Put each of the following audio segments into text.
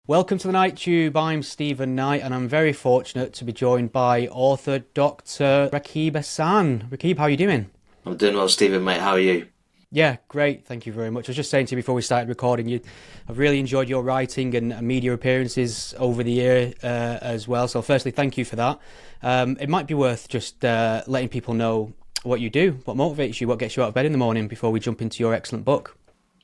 Welcome to the Night Tube. I'm Stephen Knight, and I'm very fortunate to be joined by author Dr. Rakib Ehsan. Rakib, how are you doing? I'm doing well, Stephen, mate. How are you? Yeah, great. Thank you very much. I was just saying to you before we started recording, I've really enjoyed your writing and media appearances over the year as well. So firstly, thank you for that. It might be worth just letting people know what you do, what motivates you, what gets you out of bed in the morning before we jump into your excellent book.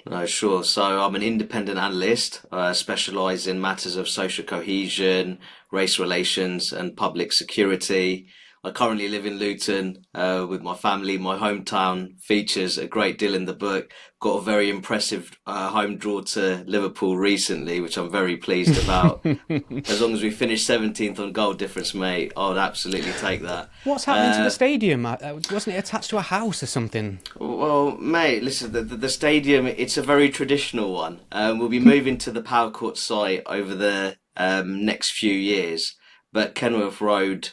No, sure. So I'm an independent analyst, specialise in matters of social cohesion, race relations, and public security. I currently live in Luton with my family. My hometown features a great deal in the book. Got a very impressive home draw to Liverpool recently, which I'm very pleased about. As long as we finish 17th on goal difference, mate, I would absolutely take that. What's happening to the stadium? Wasn't it attached to a house or something? Well, mate, listen, the stadium, it's a very traditional one. We'll be moving to the Power Court site over the next few years. But Kenworth Road,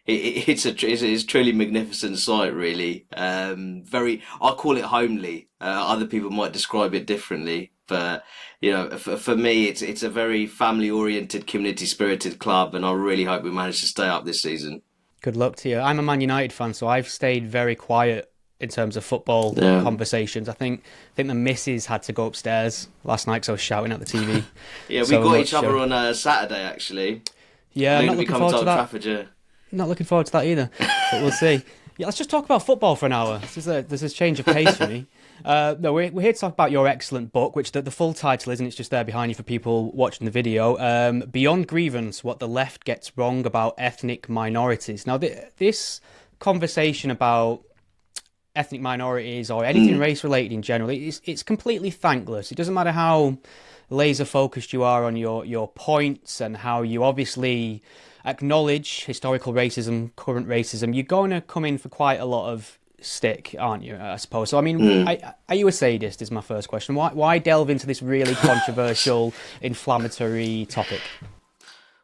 it's a truly magnificent site, really. I call it homely. Other people might describe it differently, but for me, it's a very family-oriented, community-spirited club, and I really hope we manage to stay up this season. Good luck to you. I'm a Man United fan, so I've stayed very quiet in terms of football conversations. I think the missus had to go upstairs last night because I was shouting at the TV. Yeah, we got each other on Saturday, actually. Yeah, I'm not looking forward to that. Trafford, yeah. Not looking forward to that either, but we'll see. Yeah, let's just talk about football for an hour. This is a change of pace for me. No, we're here to talk about your excellent book, which the full title isn't. It's just there behind you for people watching the video. Beyond Grievance, What the Left Gets Wrong About Ethnic Minorities. Now, this conversation about ethnic minorities or anything race-related in general, it's completely thankless. It doesn't matter how laser-focused you are on your points and how you obviously acknowledge historical racism, current racism, you're going to come in for quite a lot of stick, aren't you, I suppose? So, I mean, are you a sadist is my first question. Why delve into this really controversial, inflammatory topic?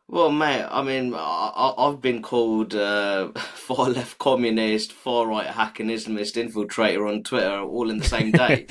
Well, mate, I mean, I've been called far-left communist, far-right hack and Islamist infiltrator on Twitter all in the same day.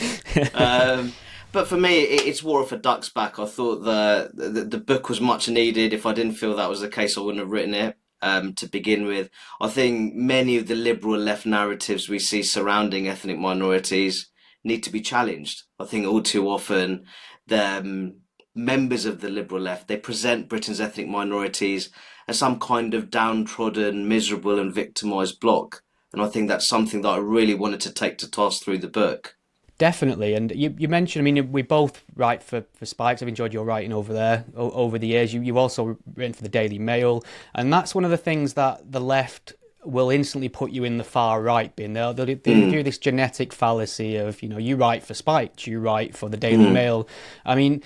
But for me, it's war off a duck's back. I thought the book was much needed. If I didn't feel that was the case, I wouldn't have written it to begin with. I think many of the liberal left narratives we see surrounding ethnic minorities need to be challenged. I think all too often the members of the liberal left, they present Britain's ethnic minorities as some kind of downtrodden, miserable and victimised bloc. And I think that's something that I really wanted to take to task through the book. Definitely. And you mentioned, I mean, we both write for Spikes. I've enjoyed your writing over there over the years. You've also written for the Daily Mail. And that's one of the things that the left will instantly put you in the far right bin. They'll do this genetic fallacy of, you write for Spikes, you write for the Daily Mail. I mean,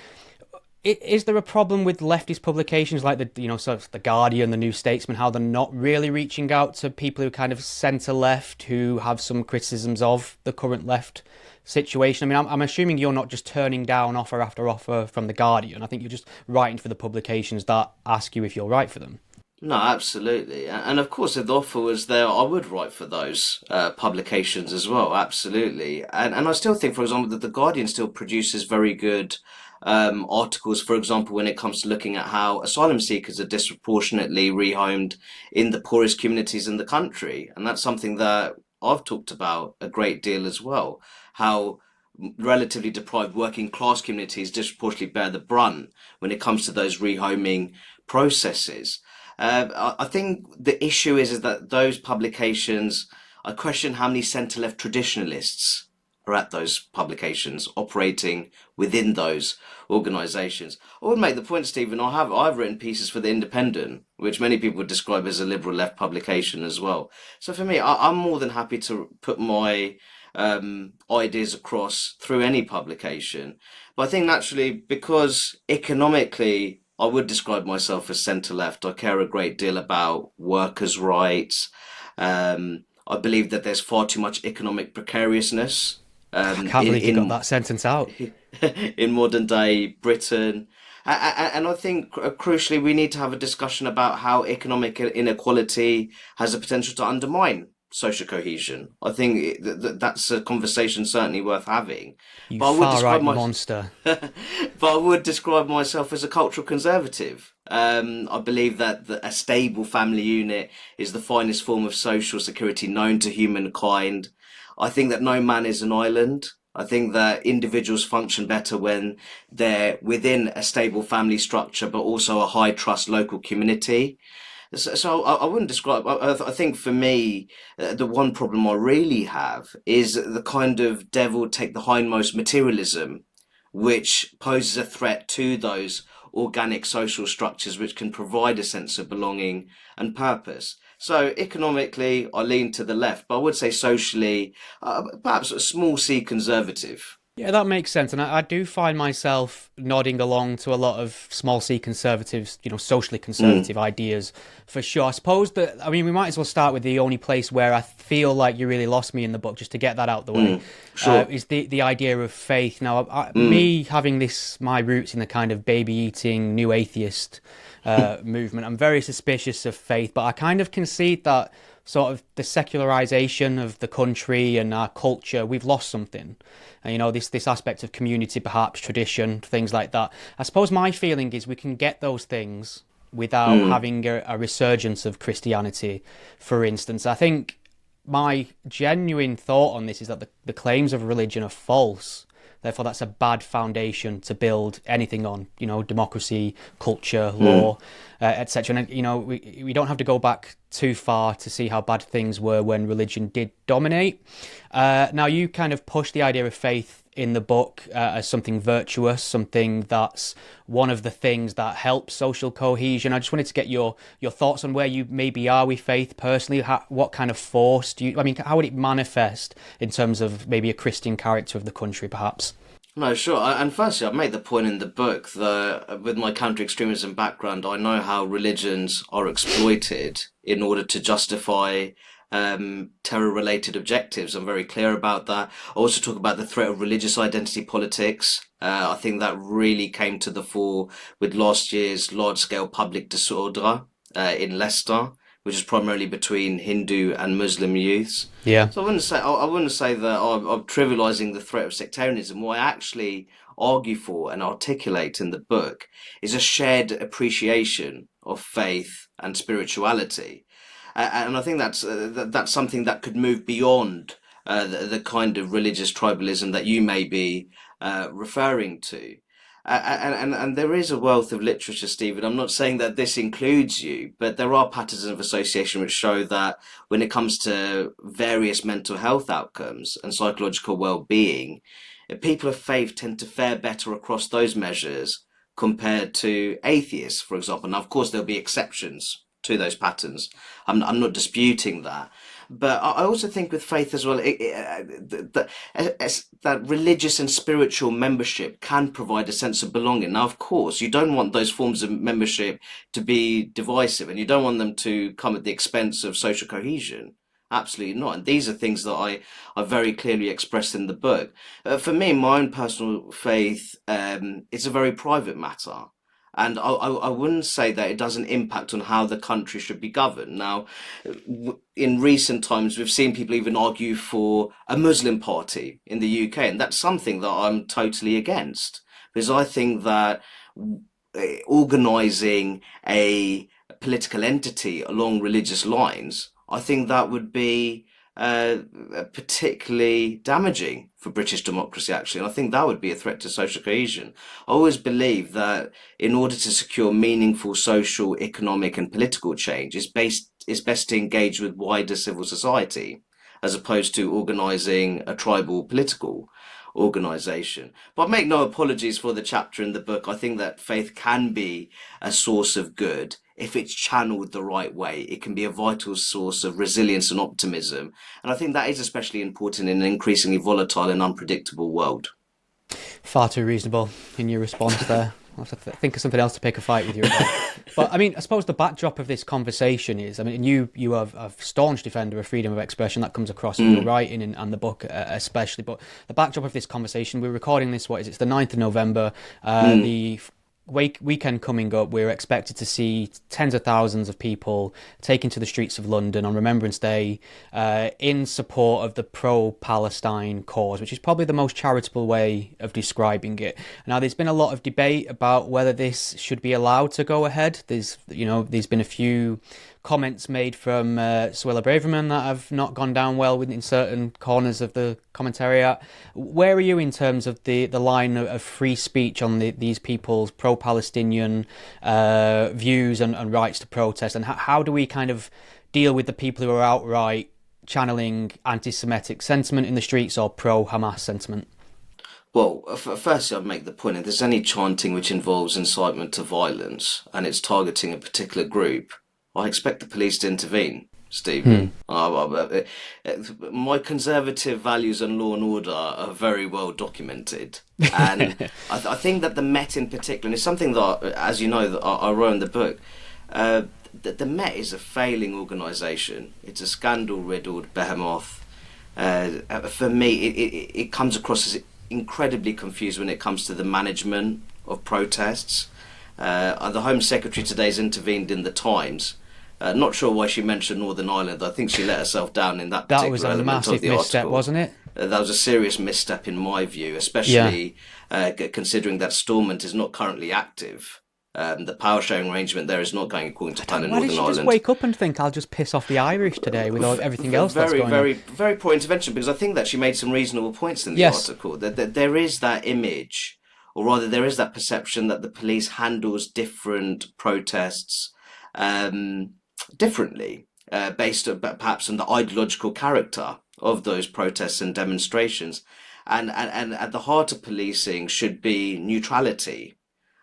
is there a problem with leftist publications like sort of the Guardian, the New Statesman, how they're not really reaching out to people who kind of centre left, who have some criticisms of the current left situation? I mean, I'm assuming you're not just turning down offer after offer from the Guardian. I think you're just writing for the publications that ask you if you'll write for them. No, absolutely. And of course, if the offer was there, I would write for those publications as well. Absolutely. And I still think, for example, that the Guardian still produces very good articles, for example, when it comes to looking at how asylum seekers are disproportionately rehomed in the poorest communities in the country. And that's something that I've talked about a great deal as well, how relatively deprived working class communities disproportionately bear the brunt when it comes to those rehoming processes. I think the issue is that those publications, I question how many centre-left traditionalists are at those publications operating within those organisations. I would make the point, Stephen, I've written pieces for The Independent, which many people would describe as a liberal left publication as well. So for me, I'm more than happy to put my ideas across through any publication. But I think naturally, because economically I would describe myself as centre-left, I care a great deal about workers' rights. I believe that there's far too much economic precariousness. I can't believe you got that sentence out. In modern day Britain. And I think crucially we need to have a discussion about how economic inequality has the potential to undermine social cohesion. I think that's a conversation certainly worth having. You But I would far describe right my, monster. but I would describe myself as a cultural conservative. I believe that a stable family unit is the finest form of social security known to humankind. I think that no man is an island. I think that individuals function better when they're within a stable family structure, but also a high trust local community. So I wouldn't describe. I think for me, the one problem I really have is the kind of devil take the hindmost materialism, which poses a threat to those organic social structures which can provide a sense of belonging and purpose. So economically, I lean to the left, but I would say socially, perhaps a small c conservative. Yeah, that makes sense. And I do find myself nodding along to a lot of small c conservatives, socially conservative ideas for sure. I suppose that, I mean, we might as well start with the only place where I feel like you really lost me in the book, just to get that out the way, Sure. is the idea of faith. Now, me having my roots in the kind of baby eating, new atheist movement, I'm very suspicious of faith, but I kind of concede that sort of the secularization of the country and our culture, we've lost something. And, this aspect of community, perhaps tradition, things like that. I suppose my feeling is we can get those things without having a resurgence of Christianity, for instance. I think my genuine thought on this is that the claims of religion are false. Therefore, that's a bad foundation to build anything on, democracy, culture, law, etc. And, we don't have to go back too far to see how bad things were when religion did dominate. Now, you kind of push the idea of faith in the book as something virtuous, something that's one of the things that helps social cohesion. I just wanted to get your thoughts on where you maybe are with faith personally. What kind of force how would it manifest in terms of maybe a Christian character of the country, perhaps? No, sure. And firstly, I've made the point in the book that with my counter-extremism background, I know how religions are exploited in order to justify terror-related objectives. I'm very clear about that. I also talk about the threat of religious identity politics. I think that really came to the fore with last year's large-scale public disorder in Leicester, which is primarily between Hindu and Muslim youths. Yeah. So I wouldn't say that I'm trivializing the threat of sectarianism. What I actually argue for and articulate in the book is a shared appreciation of faith and spirituality. And I think that's something that could move beyond the kind of religious tribalism that you may be referring to. And there is a wealth of literature, Stephen. I'm not saying that this includes you, but there are patterns of association which show that when it comes to various mental health outcomes and psychological well-being, people of faith tend to fare better across those measures compared to atheists, for example. Now, of course, there'll be exceptions to those patterns. I'm not disputing that. But I also think with faith as well, that religious and spiritual membership can provide a sense of belonging. Now, of course, you don't want those forms of membership to be divisive, and you don't want them to come at the expense of social cohesion. Absolutely not. And these are things that I very clearly expressed in the book. For me, my own personal faith, it's a very private matter. And I wouldn't say that it doesn't impact on how the country should be governed. Now, in recent times, we've seen people even argue for a Muslim party in the UK, and that's something that I'm totally against, because I think that organising a political entity along religious lines, I think that would be particularly damaging for British democracy, actually. And I think that would be a threat to social cohesion. I always believe that in order to secure meaningful social, economic, and political change, it's best to engage with wider civil society as opposed to organising a tribal political organisation. But I make no apologies for the chapter in the book. I think that faith can be a source of good if it's channeled the right way. It can be a vital source of resilience and optimism. And I think that is especially important in an increasingly volatile and unpredictable world. Far too reasonable in your response there. I'll have to think of something else to pick a fight with you about. But I mean, I suppose the backdrop of this conversation is, you are a staunch defender of freedom of expression. That comes across in your writing and the book especially. But the backdrop of this conversation, we're recording this, it's the 9th of November. The weekend coming up, we're expected to see tens of thousands of people taken to the streets of London on Remembrance Day in support of the pro-Palestine cause, which is probably the most charitable way of describing it. Now, there's been a lot of debate about whether this should be allowed to go ahead. There's been a few comments made from Suella Braverman that have not gone down well in certain corners of the commentariat. Where are you in terms of the line of free speech on these people's pro-Palestinian views and rights to protest, and how do we kind of deal with the people who are outright channeling anti-Semitic sentiment in the streets or pro-Hamas sentiment? Well, firstly, I'd make the point if there's any chanting which involves incitement to violence and it's targeting a particular group, I expect the police to intervene, Stephen. My conservative values on law and order are very well documented. And I think that the Met in particular, and it's something that, as you know, that I wrote in the book, the Met is a failing organisation. It's a scandal-riddled behemoth. For me, it comes across as incredibly confused when it comes to the management of protests. The Home Secretary today has intervened in the Times. Not sure why she mentioned Northern Ireland. I think she let herself down in that particular element of the article. That was a massive misstep, wasn't it? That was a serious misstep in my view, especially considering that Stormont is not currently active. The power sharing arrangement there is not going according to plan in Northern Ireland. Why did she just wake up and think, I'll just piss off the Irish today with everything else that's going on? Very poor intervention, because I think that she made some reasonable points in the article. That there is that image, or rather there is that perception that the police handles different protests differently, based perhaps on the ideological character of those protests and demonstrations. And at the heart of policing should be neutrality.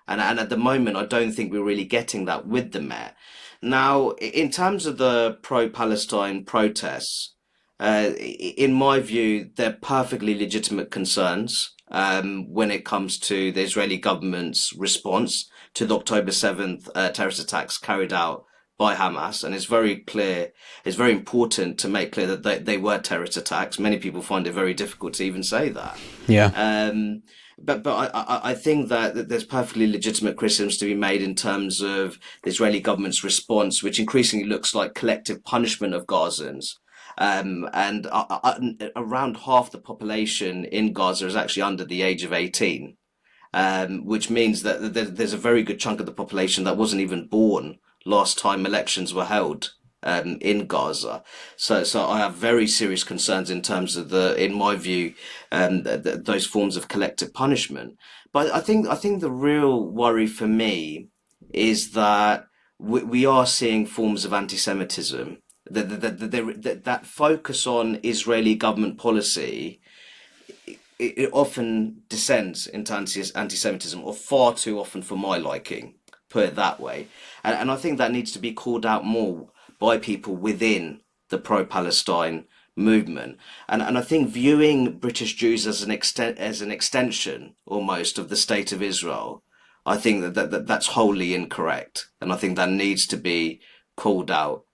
And at the moment, I don't think we're really getting that with the Met. Now, in terms of the pro-Palestine protests, in my view, they're perfectly legitimate concerns when it comes to the Israeli government's response to the October 7th terrorist attacks carried out by Hamas. And it's very clear, it's very important to make clear that they were terrorist attacks. Many people find it very difficult to even say that. Yeah. But I think that there's perfectly legitimate criticisms to be made in terms of the Israeli government's response, which increasingly looks like collective punishment of Gazans. And around half the population in Gaza is actually under the age of 18, which means that there's a very good chunk of the population that wasn't even born last time elections were held in Gaza. So I have very serious concerns in terms of in my view, those forms of collective punishment. But I think the real worry for me is that we are seeing forms of anti-Semitism. That focus on Israeli government policy, it often descends into anti-Semitism, or far too often for my liking, put it that way. And I think that needs to be called out more by people within the pro-Palestine movement. And I think viewing British Jews as an extension almost of the state of Israel, I think that's wholly incorrect. And I think that needs to be called out,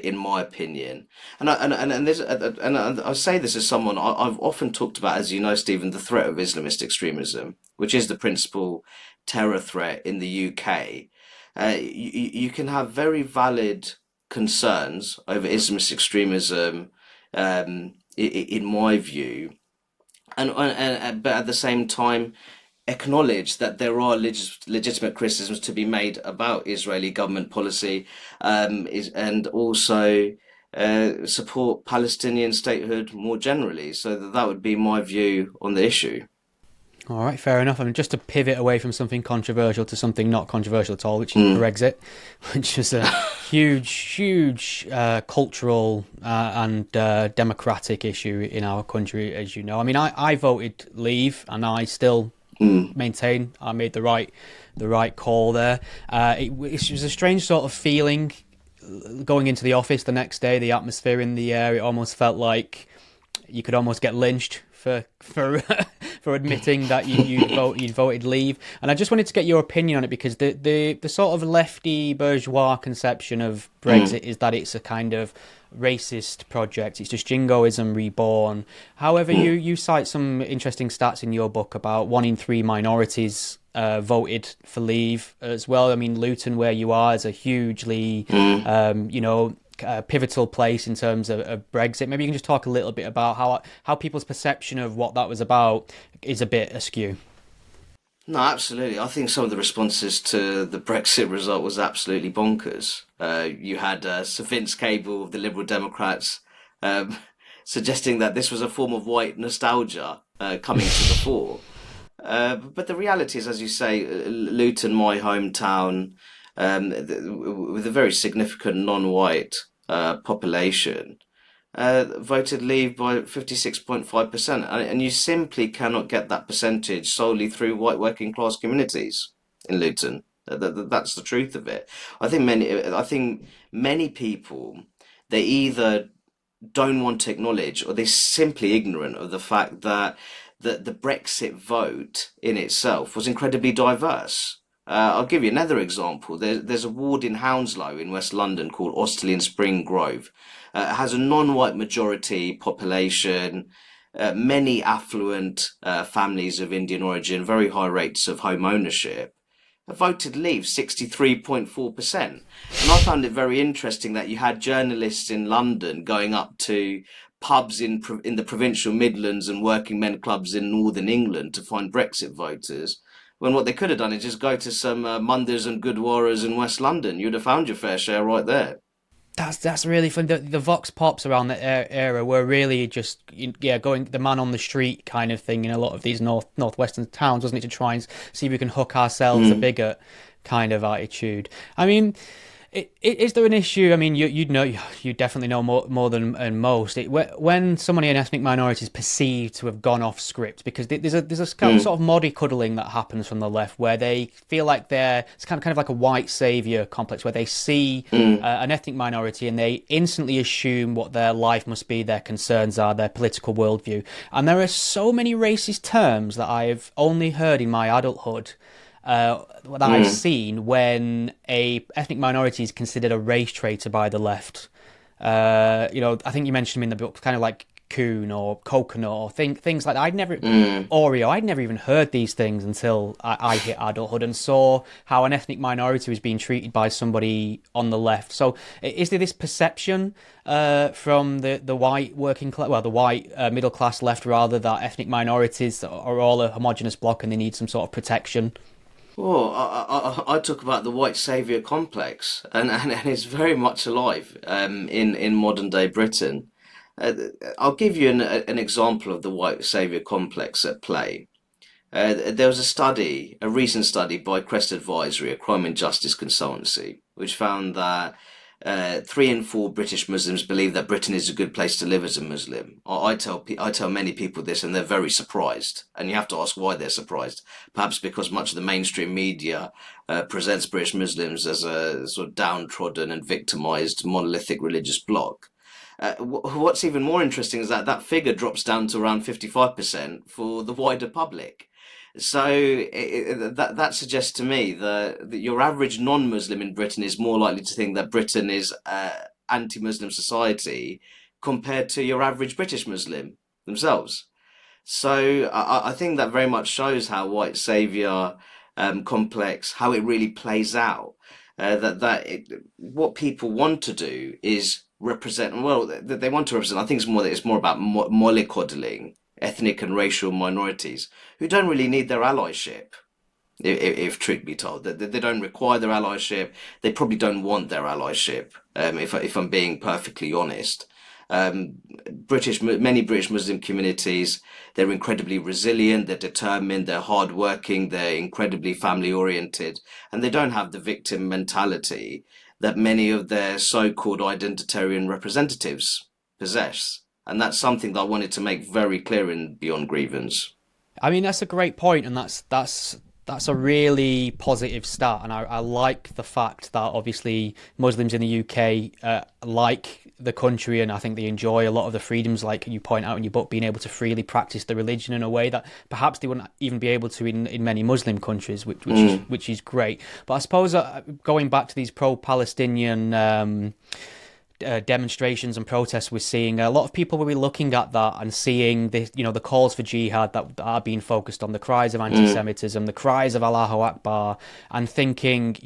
in my opinion. And I say this as someone I've often talked about, as you know, Stephen, the threat of Islamist extremism, which is the principal terror threat in the UK. You can have very valid concerns over Islamist extremism, in my view, and but at the same time acknowledge that there are legitimate criticisms to be made about Israeli government policy, and also support Palestinian statehood more generally. So that would be my view on the issue. All right, fair enough. I mean, just to pivot away from something controversial to something not controversial at all, which is Brexit, which is a huge cultural and democratic issue in our country, as you know. I mean, I voted Leave, and I still maintain I made the right call there. It was a strange sort of feeling going into the office the next day. The atmosphere in the air, it almost felt like you could almost get lynched for admitting that you'd voted Leave. And I just wanted to get your opinion on it, because the sort of lefty bourgeois conception of Brexit is that it's a kind of racist project. It's just jingoism reborn. However, you cite some interesting stats in your book about 1 in 3 minorities voted for Leave as well. I mean, Luton, where you are, is a hugely, pivotal place in terms of Brexit. Maybe you can just talk a little bit about how people's perception of what that was about is a bit askew. No, absolutely. I think some of the responses to the Brexit result was absolutely bonkers. You had Sir Vince Cable of the Liberal Democrats um, suggesting that this was a form of white nostalgia coming to the fore. But the reality is, as you say, Luton, my hometown, with a very significant non-white population, voted Leave by 56.5%. And you simply cannot get that percentage solely through white working class communities in Luton. That's the truth of it. I think many people, they either don't want to acknowledge or they're simply ignorant of the fact that the Brexit vote in itself was incredibly diverse. I'll give you another example. There's a ward in Hounslow in West London called Osterley and Spring Grove. It has a non-white majority population, many affluent families of Indian origin, very high rates of home ownership. Voted Leave 63.4%. And I found it very interesting that you had journalists in London going up to pubs in the provincial Midlands and working men clubs in Northern England to find Brexit voters, when what they could have done is just go to some Mundas and Gurdwaras in West London. You'd have found your fair share right there. That's really fun. The vox pops around that era were really just going the man on the street kind of thing in a lot of these northwestern towns, wasn't it, to try and see if we can hook ourselves a bigot kind of attitude. I mean, is there an issue? I mean, you definitely know more than most. When somebody in ethnic minority is perceived to have gone off script, because there's a kind of sort of mollycoddling that happens from the left, where they feel like it's kind of like a white saviour complex, where they see an ethnic minority and they instantly assume what their life must be, their concerns are, their political worldview. And there are so many racist terms that I've only heard in my adulthood. That I've seen when a ethnic minority is considered a race traitor by the left. I think you mentioned them in the book, kind of like coon or coconut or things like that. Oreo. I'd never even heard these things until I hit adulthood and saw how an ethnic minority was being treated by somebody on the left. So is there this perception from the white working class, the white middle class left, rather, that ethnic minorities are all a homogenous block and they need some sort of protection? Well, I talk about the white saviour complex, and it's very much alive in modern day Britain. I'll give you an example of the white saviour complex at play. There was a recent study by Crest Advisory, a crime and justice consultancy, which found that 3 in 4 British Muslims believe that Britain is a good place to live as a Muslim. I tell many people this, and they're very surprised. And you have to ask why they're surprised. Perhaps because much of the mainstream media presents British Muslims as a sort of downtrodden and victimised monolithic religious bloc. What's even more interesting is that figure drops down to around 55% for the wider public. So that suggests to me that your average non-Muslim in Britain is more likely to think that Britain is anti-Muslim society compared to your average British Muslim themselves. So I think that very much shows how white saviour complex, how it really plays out. What people want to do is represent. Well, they want to represent. I think it's more about mollycoddling ethnic and racial minorities who don't really need their allyship, if truth be told. They don't require their allyship. They probably don't want their allyship, if I'm being perfectly honest. Many British Muslim communities, they're incredibly resilient, they're determined, they're hardworking, they're incredibly family oriented, and they don't have the victim mentality that many of their so-called identitarian representatives possess. And that's something that I wanted to make very clear in Beyond Grievance. I mean, that's a great point, and that's a really positive stat. And I like the fact that obviously Muslims in the UK like the country, and I think they enjoy a lot of the freedoms, like you point out in your book, being able to freely practice the religion in a way that perhaps they wouldn't even be able to in many Muslim countries, which is great. But I suppose going back to these pro-Palestinian demonstrations and protests we're seeing, a lot of people will be looking at that and seeing the calls for jihad that are being focused on, the cries of anti-Semitism, the cries of Allahu Akbar, and thinking,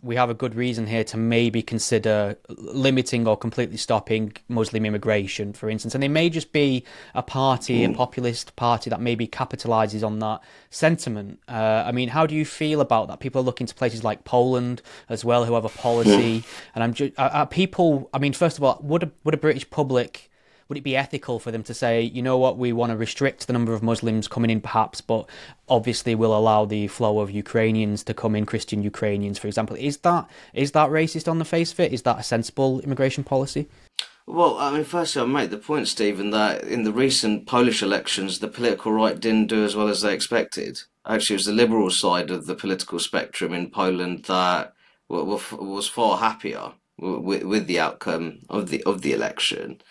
we have a good reason here to maybe consider limiting or completely stopping Muslim immigration, for instance. And they may just be a populist party that maybe capitalizes on that sentiment. I mean, how do you feel about that? People are looking to places like Poland as well, who have a policy. And are people, I mean, first of all, would a British public, would it be ethical for them to say, you know what, we want to restrict the number of Muslims coming in perhaps, but obviously we'll allow the flow of Ukrainians to come in, Christian Ukrainians, for example. Is that racist on the face of it? Is that a sensible immigration policy? Well, I mean, firstly, I'll make the point, Stephen, that in the recent Polish elections, the political right didn't do as well as they expected. Actually, it was the liberal side of the political spectrum in Poland that was far happier with the outcome of the election.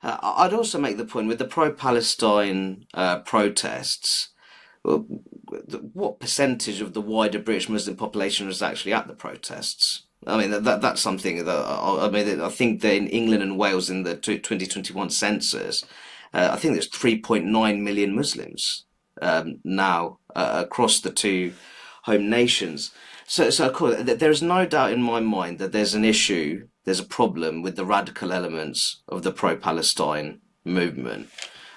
I'd also make the point with the pro-Palestine protests. What percentage of the wider British Muslim population was actually at the protests? I mean, that's something that I think that in England and Wales in the 2021 census, I think there's 3.9 million Muslims now across the two home nations. So of course, there's no doubt in my mind that there's a problem with the radical elements of the pro-Palestine movement.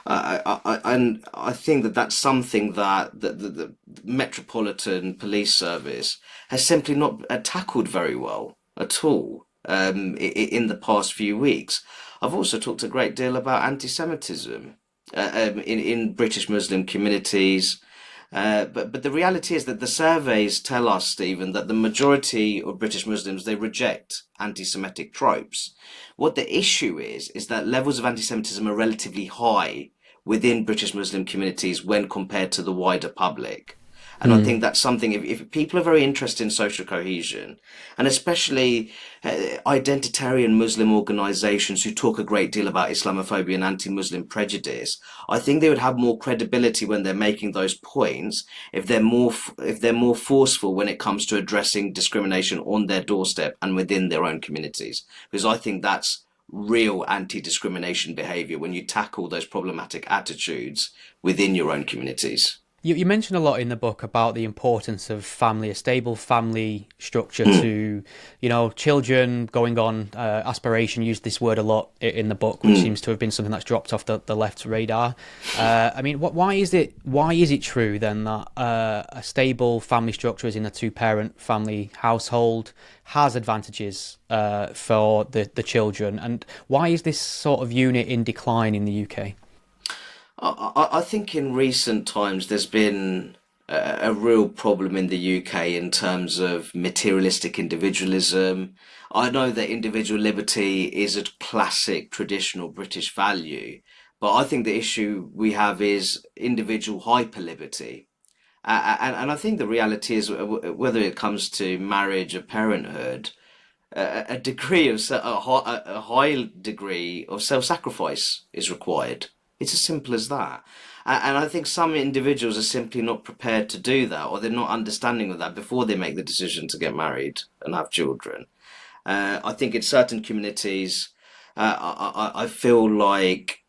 And I think that that's something that the Metropolitan Police Service has simply not tackled very well at all in the past few weeks. I've also talked a great deal about anti-Semitism in British Muslim communities. But the reality is that the surveys tell us, Stephen, that the majority of British Muslims, they reject anti-Semitic tropes. What the issue is that levels of anti-Semitism are relatively high within British Muslim communities when compared to the wider public. And I think that's something, if people are very interested in social cohesion, and especially identitarian Muslim organizations who talk a great deal about Islamophobia and anti-Muslim prejudice, I think they would have more credibility when they're making those points if they're more forceful when it comes to addressing discrimination on their doorstep and within their own communities. Because I think that's real anti-discrimination behavior when you tackle those problematic attitudes within your own communities. You mentioned a lot in the book about the importance of family, a stable family structure to, children going on aspiration. Used this word a lot in the book, which seems to have been something that's dropped off the left's radar. I mean, why is it true then that a stable family structure, as in a two-parent family household, has advantages for the children? And why is this sort of unit in decline in the UK? I think in recent times there's been a real problem in the UK in terms of materialistic individualism. I know that individual liberty is a classic traditional British value, but I think the issue we have is individual hyper-liberty. And I think the reality is, whether it comes to marriage or parenthood, a high degree of self-sacrifice is required. It's as simple as that. And I think some individuals are simply not prepared to do that, or they're not understanding of that before they make the decision to get married and have children. I think in certain communities, I feel like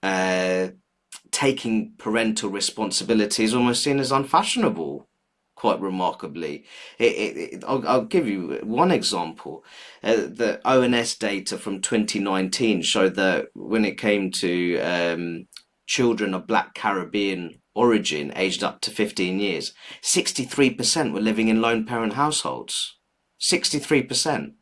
taking parental responsibility is almost seen as unfashionable, quite remarkably. I'll give you one example. The ONS data from 2019 showed that when it came to children of Black Caribbean origin aged up to 15 years, 63% were living in lone parent households. 63%,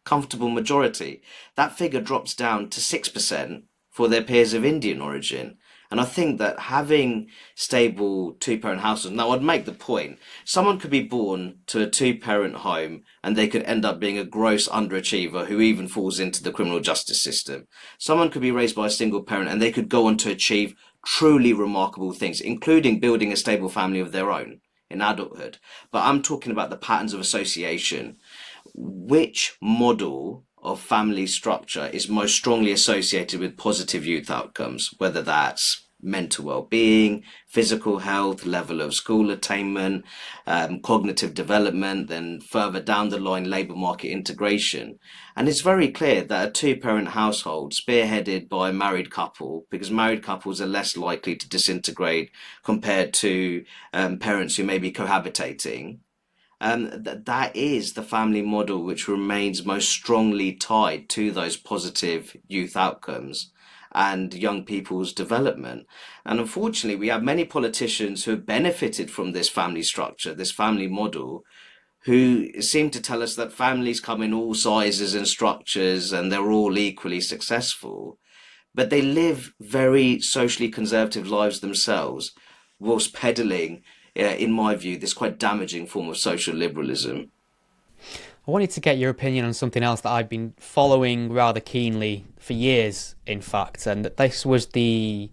comfortable majority. That figure drops down to 6% for their peers of Indian origin. And I think that having stable two-parent households, now I'd make the point, someone could be born to a two-parent home and they could end up being a gross underachiever who even falls into the criminal justice system. Someone could be raised by a single parent and they could go on to achieve truly remarkable things, including building a stable family of their own in adulthood. But I'm talking about the patterns of association. Which model of family structure is most strongly associated with positive youth outcomes, whether that's mental well-being, physical health, level of school attainment, cognitive development, then further down the line, labour market integration. And it's very clear that a two-parent household spearheaded by a married couple, because married couples are less likely to disintegrate compared to parents who may be cohabitating, that is the family model which remains most strongly tied to those positive youth outcomes and young people's development. And unfortunately, we have many politicians who have benefited from this family structure, this family model, who seem to tell us that families come in all sizes and structures and they're all equally successful, but they live very socially conservative lives themselves, whilst peddling, in my view, this quite damaging form of social liberalism. I wanted to get your opinion on something else that I've been following rather keenly for years, in fact, and this was the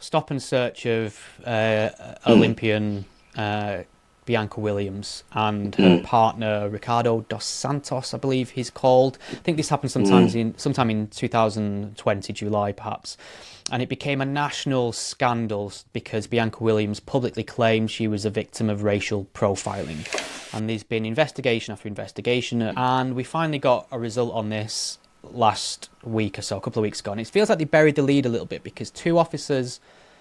stop and search of Olympian Bianca Williams and her partner Ricardo dos Santos, I believe he's called. I think this happened sometime in 2020, July perhaps. And it became a national scandal because Bianca Williams publicly claimed she was a victim of racial profiling. And there's been investigation after investigation, and we finally got a result on this last week or so, a couple of weeks ago. And it feels like they buried the lead a little bit because 2 officers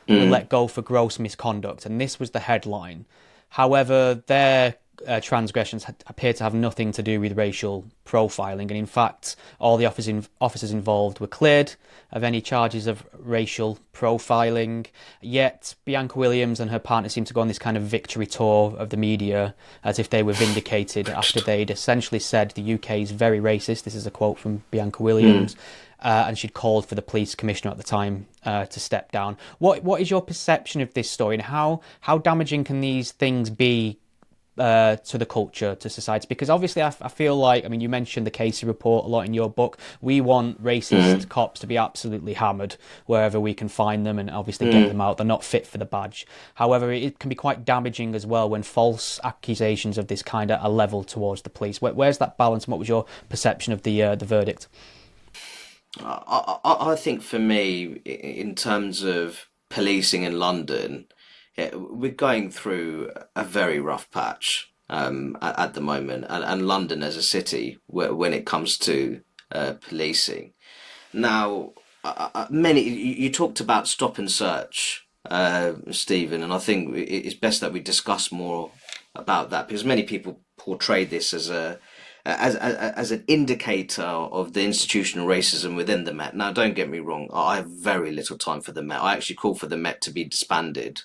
were let go for gross misconduct, and this was the headline. However, their transgressions appear to have nothing to do with racial profiling, and in fact, all the officers involved were cleared of any charges of racial profiling. Yet Bianca Williams and her partner seem to go on this kind of victory tour of the media as if they were vindicated after they'd essentially said the UK is very racist. This is a quote from Bianca Williams. And she'd called for the police commissioner at the time to step down. What is your perception of this story, and how damaging can these things be to the culture, to society? Because obviously I feel like, I mean, you mentioned the Casey report a lot in your book. We want racist cops to be absolutely hammered wherever we can find them and obviously get them out. They're not fit for the badge. However, it can be quite damaging as well when false accusations of this kind are levelled towards the police. Where's that balance, and what was your perception of the verdict? I think for me, in terms of policing in London, yeah, we're going through a very rough patch at the moment, and London as a city when it comes to policing. Now, you talked about stop and search, Stephen, and I think it's best that we discuss more about that because many people portray this as an indicator of the institutional racism within the Met. Now, don't get me wrong, I have very little time for the Met. I actually call for the Met to be disbanded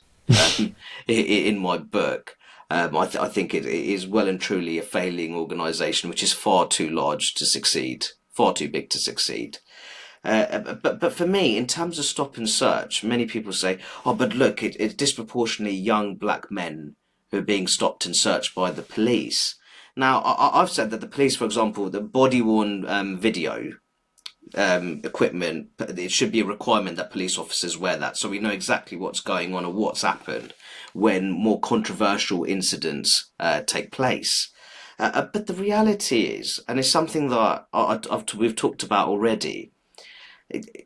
in my book. I think it is well and truly a failing organisation which is far too large to succeed, far too big to succeed. But for me, in terms of stop and search, many people say, "Oh, but look, it's disproportionately young black men who are being stopped and searched by the police." Now, I've said that the police, for example, the body-worn video equipment, it should be a requirement that police officers wear that so we know exactly what's going on or what's happened when more controversial incidents take place. But the reality is, and it's something that we've talked about already,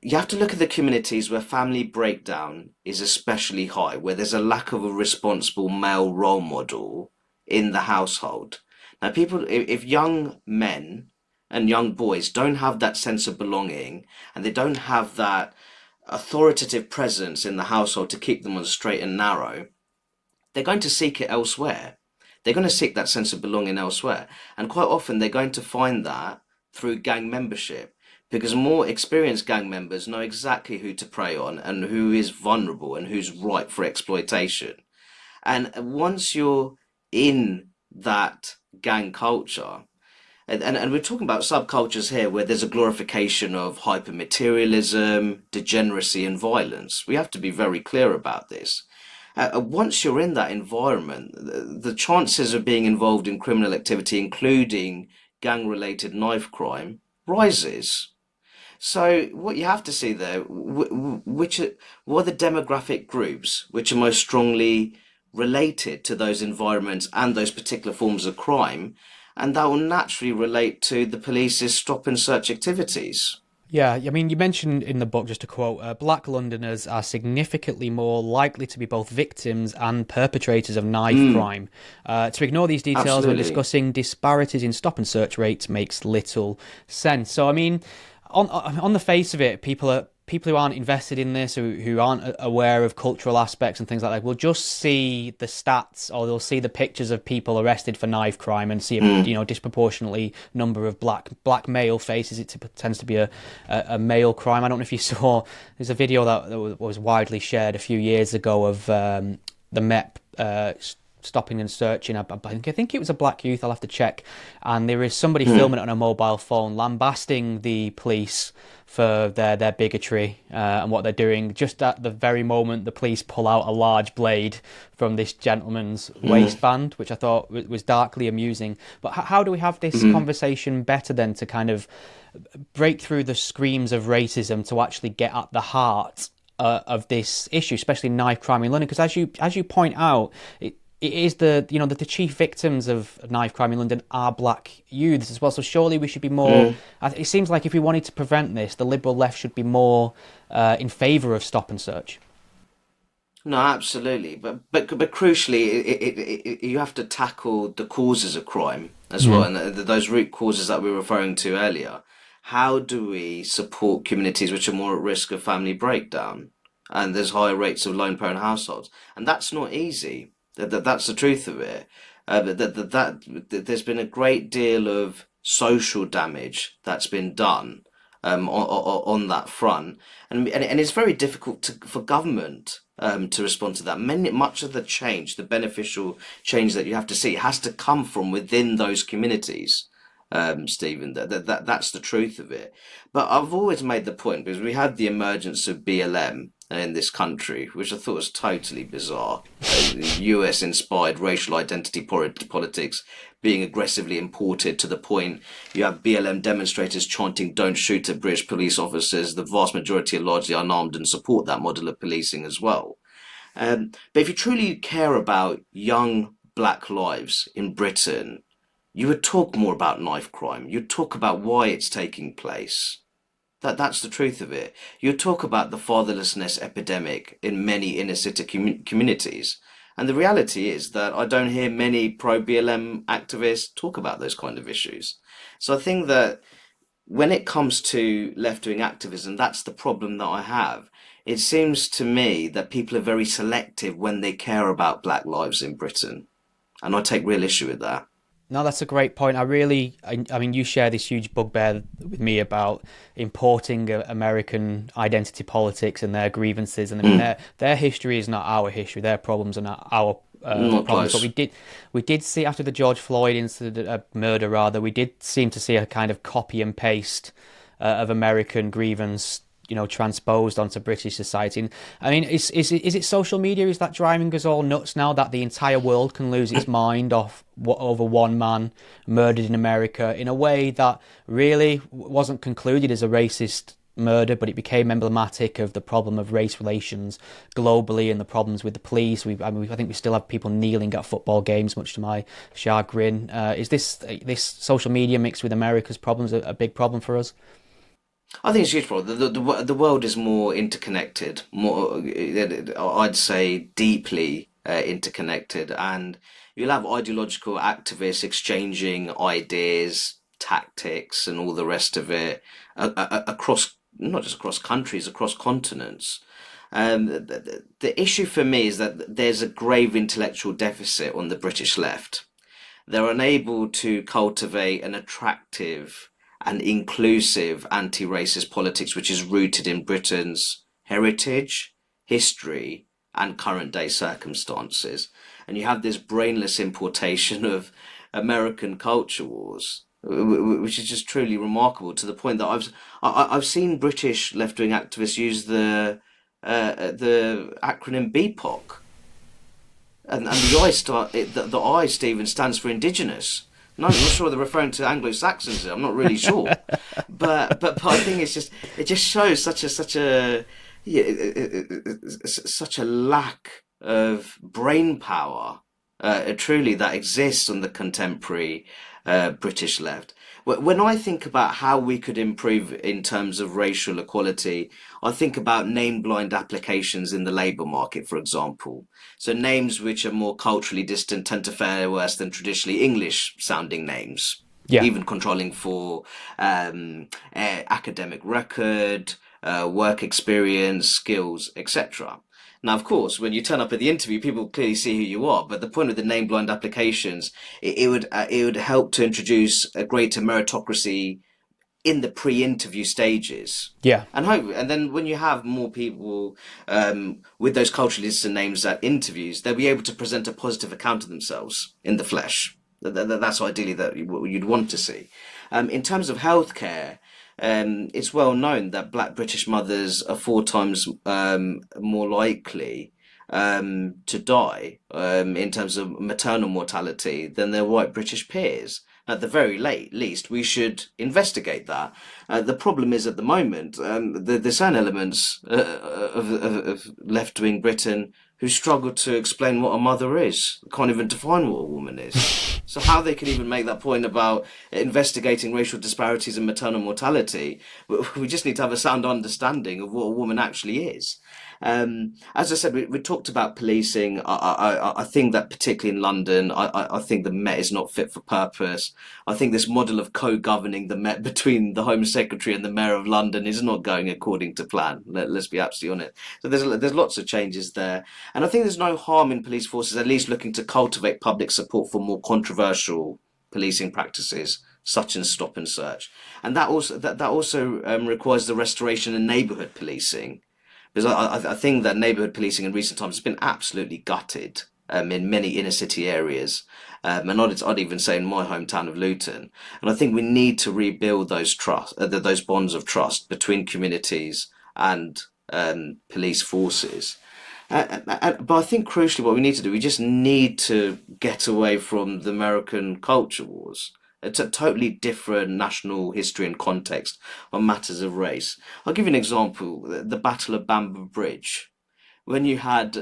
you have to look at the communities where family breakdown is especially high, where there's a lack of a responsible male role model in the household. Now, if young men and young boys don't have that sense of belonging and they don't have that authoritative presence in the household to keep them on the straight and narrow, they're going to seek it elsewhere. They're going to seek that sense of belonging elsewhere. And quite often they're going to find that through gang membership because more experienced gang members know exactly who to prey on and who is vulnerable and who's ripe for exploitation. And once you're in that gang culture, and we're talking about subcultures here where there's a glorification of hyper-materialism, degeneracy and violence. We have to be very clear about this. Once you're in that environment, the chances of being involved in criminal activity, including gang-related knife crime, rises. So what you have to see there, what are the demographic groups which are most strongly related to those environments and those particular forms of crime, and that will naturally relate to the police's stop and search activities. Yeah, I mean, you mentioned in the book, just to quote, black Londoners are significantly more likely to be both victims and perpetrators of knife Mm, crime. To ignore these details when absolutely. discussing disparities in stop and search rates makes little sense. So, I mean, on the face of it, people who aren't invested in this, who aren't aware of cultural aspects and things like that, will just see the stats or they'll see the pictures of people arrested for knife crime and see a Mm, disproportionately number of black male faces. It tends to be a male crime. I don't know if you saw. There's a video that was widely shared a few years ago of the Met. Stopping and searching. I think it was a black youth. I'll have to check. And there is somebody mm, filming it on a mobile phone, lambasting the police for their bigotry and what they're doing. Just at the very moment, the police pull out a large blade from this gentleman's mm, waistband, which I thought was darkly amusing. But how do we have this mm. conversation better than to kind of break through the screams of racism to actually get at the heart of this issue, especially knife crime in London? Because as you point out, it is the chief victims of knife crime in London are black youths as well. So surely we should be more. Mm. It seems like if we wanted to prevent this, the liberal left should be more in favour of stop and search. No, absolutely. But crucially, you have to tackle the causes of crime as well, Mm. and those root causes that we were referring to earlier. How do we support communities which are more at risk of family breakdown? And there's higher rates of lone parent households, and that's not easy. That's the truth of it. There's been a great deal of social damage that's been done on that front, and it's very difficult for government to respond to that. Much of the change, the beneficial change that you have to see, has to come from within those communities. Stephen, that's the truth of it. But I've always made the point because we had the emergence of BLM in this country, which I thought was totally bizarre. US inspired racial identity politics being aggressively imported to the point you have BLM demonstrators chanting "Don't shoot at British police officers." The vast majority are largely unarmed and support that model of policing as well. But if you truly care about young black lives in Britain, you would talk more about knife crime. You'd talk about why it's taking place. That's the truth of it. You talk about the fatherlessness epidemic in many inner city communities. And the reality is that I don't hear many pro BLM activists talk about those kind of issues. So I think that when it comes to left wing activism, that's the problem that I have. It seems to me that people are very selective when they care about black lives in Britain. And I take real issue with that. No, that's a great point. I mean, you share this huge bugbear with me about importing American identity politics and their grievances, and I mean, Mm, their history is not our history. Their problems are not our not problems. But close. we did see after the George Floyd incident, murder rather, we did seem to see a kind of copy and paste of American grievance, transposed onto British society. And, I mean, is it social media? Is that driving us all nuts now that the entire world can lose its mind over one man murdered in America in a way that really wasn't concluded as a racist murder, but it became emblematic of the problem of race relations globally and the problems with the police. I think we still have people kneeling at football games, much to my chagrin. Is this social media mixed with America's problems a big problem for us? I think it's useful. The world is more interconnected, more, I'd say deeply interconnected, and you'll have ideological activists exchanging ideas, tactics, and all the rest of it across, not just across countries, across continents. The issue for me is that there's a grave intellectual deficit on the British left. They're unable to cultivate an attractive and inclusive anti-racist politics which is rooted in Britain's heritage, history, and current day circumstances. And you have this brainless importation of American culture wars, which is just truly remarkable to the point that I've seen British left-wing activists use the acronym BPOC, and the I, Stephen, stands for indigenous. No, I'm not sure they're referring to Anglo-Saxons. I'm not really sure, but I think it just shows yeah, such a lack of brain power, truly, that exists on the contemporary British left. When I think about how we could improve in terms of racial equality, I think about name blind applications in the labour market, for example. So names which are more culturally distant tend to fare worse than traditionally English sounding names, Yeah. even controlling for academic record, work experience, skills, etc. Now, of course, when you turn up at the interview, people clearly see who you are. But the point of the name blind applications, it would help to introduce a greater meritocracy in the pre-interview stages. Yeah. And then when you have more people with those culturally distant names at interviews, they'll be able to present a positive account of themselves in the flesh. That's ideally what you'd want to see. In terms of healthcare, it's well known that Black British mothers are 4 times more likely to die in terms of maternal mortality than their white British peers. At the very least, we should investigate that. The problem is at the moment, there's certain elements of left-wing Britain who struggle to explain what a mother is, can't even define what a woman is. So how they can even make that point about investigating racial disparities in maternal mortality, we just need to have a sound understanding of what a woman actually is. As I said, we talked about policing. I think that particularly in London, I think the Met is not fit for purpose. I think this model of co-governing the Met between the Home Secretary and the Mayor of London is not going according to plan. Let's be absolutely honest. So there's lots of changes there. And I think there's no harm in police forces at least looking to cultivate public support for more controversial policing practices, such as stop and search. And that also requires the restoration of neighbourhood policing. Because I think that neighbourhood policing in recent times has been absolutely gutted in many inner city areas. And I'd even say in my hometown of Luton. And I think we need to rebuild those those bonds of trust between communities and police forces. But I think crucially what we need to do, we just need to get away from the American culture wars. It's a totally different national history and context on matters of race. I'll give you an example. The Battle of Bamber Bridge, when you had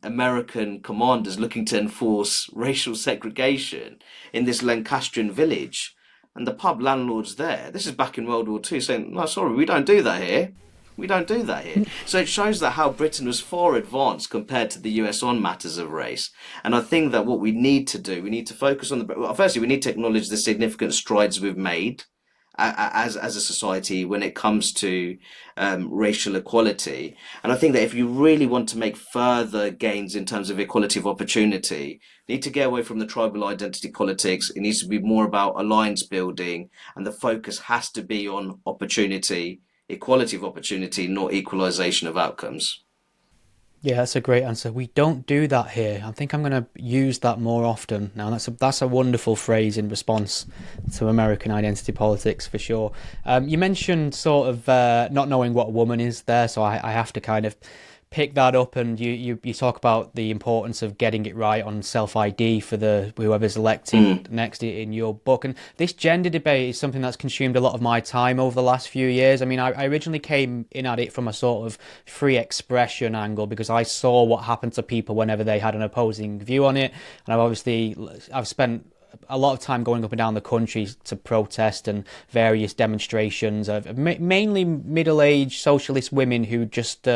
American commanders looking to enforce racial segregation in this Lancastrian village, and the pub landlords there, this is back in World War II, saying, no, sorry, we don't do that here. We don't do that here. So it shows that how Britain was far advanced compared to the US on matters of race. And I think that what we need to do, we need to focus on firstly, we need to acknowledge the significant strides we've made as a society when it comes to racial equality. And I think that if you really want to make further gains in terms of equality of opportunity, you need to get away from the tribal identity politics. It needs to be more about alliance building, and the focus has to be on opportunity, equality of opportunity, not equalisation of outcomes. Yeah, that's a great answer. We don't do that here. I think I'm going to use that more often now. That's a wonderful phrase in response to American identity politics for sure. You mentioned sort of not knowing what a woman is there, so I have to kind of pick that up, and you talk about the importance of getting it right on self-ID for whoever's elected next in your book. And this gender debate is something that's consumed a lot of my time over the last few years. I mean, I originally came in at it from a sort of free expression angle because I saw what happened to people whenever they had an opposing view on it. And I've spent a lot of time going up and down the country to protest and various demonstrations of mainly middle-aged socialist women who just,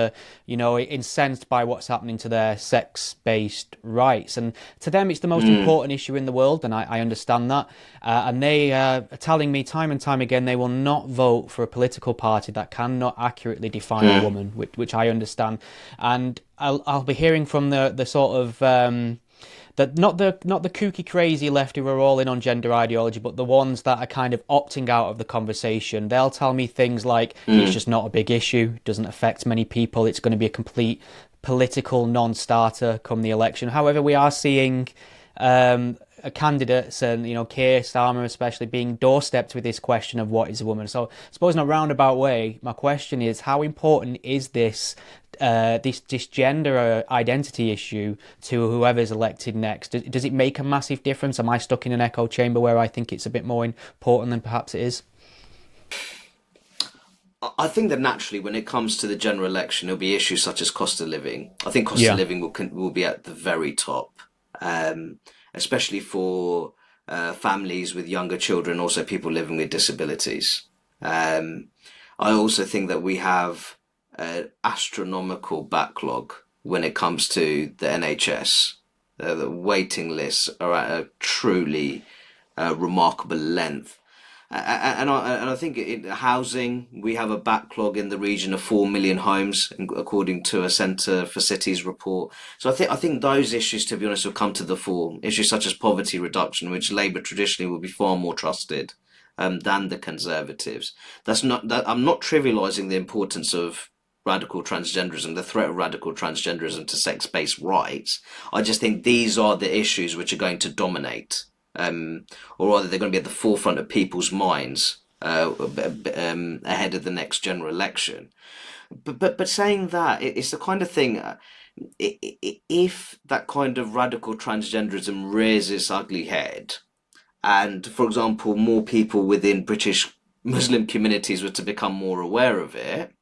incensed by what's happening to their sex-based rights. And to them, it's the most important issue in the world, and I understand that. And they are telling me time and time again they will not vote for a political party that cannot accurately define a woman, which I understand. And I'll be hearing from the sort of not the kooky crazy left who are all in on gender ideology, but the ones that are kind of opting out of the conversation. They'll tell me things like it's just not a big issue, doesn't affect many people, it's going to be a complete political non-starter come the election. However, we are seeing candidates and Keir Starmer especially being doorstepped with this question of what is a woman. So I suppose in a roundabout way, my question is, how important is this gender identity issue to whoever's elected next? Does it make a massive difference? Am I stuck in an echo chamber where I think it's a bit more important than perhaps it is? I think that naturally, when it comes to the general election, there'll be issues such as cost of living. I think cost of living will be at the very top, especially for families with younger children, also people living with disabilities. I also think that we have an astronomical backlog when it comes to the NHS. The waiting lists are at a truly remarkable length. And I think in housing, we have a backlog in the region of 4 million homes, according to a Centre for Cities report. So I think those issues, to be honest, will come to the fore. Issues such as poverty reduction, which Labour traditionally will be far more trusted than the Conservatives. I'm not trivialising the importance of radical transgenderism, the threat of radical transgenderism to sex-based rights. I just think these are the issues which are going to dominate, or rather they're going to be at the forefront of people's minds ahead of the next general election. But saying that, it's the kind of thing, if that kind of radical transgenderism rears its ugly head, and, for example, more people within British Muslim communities were to become more aware of it,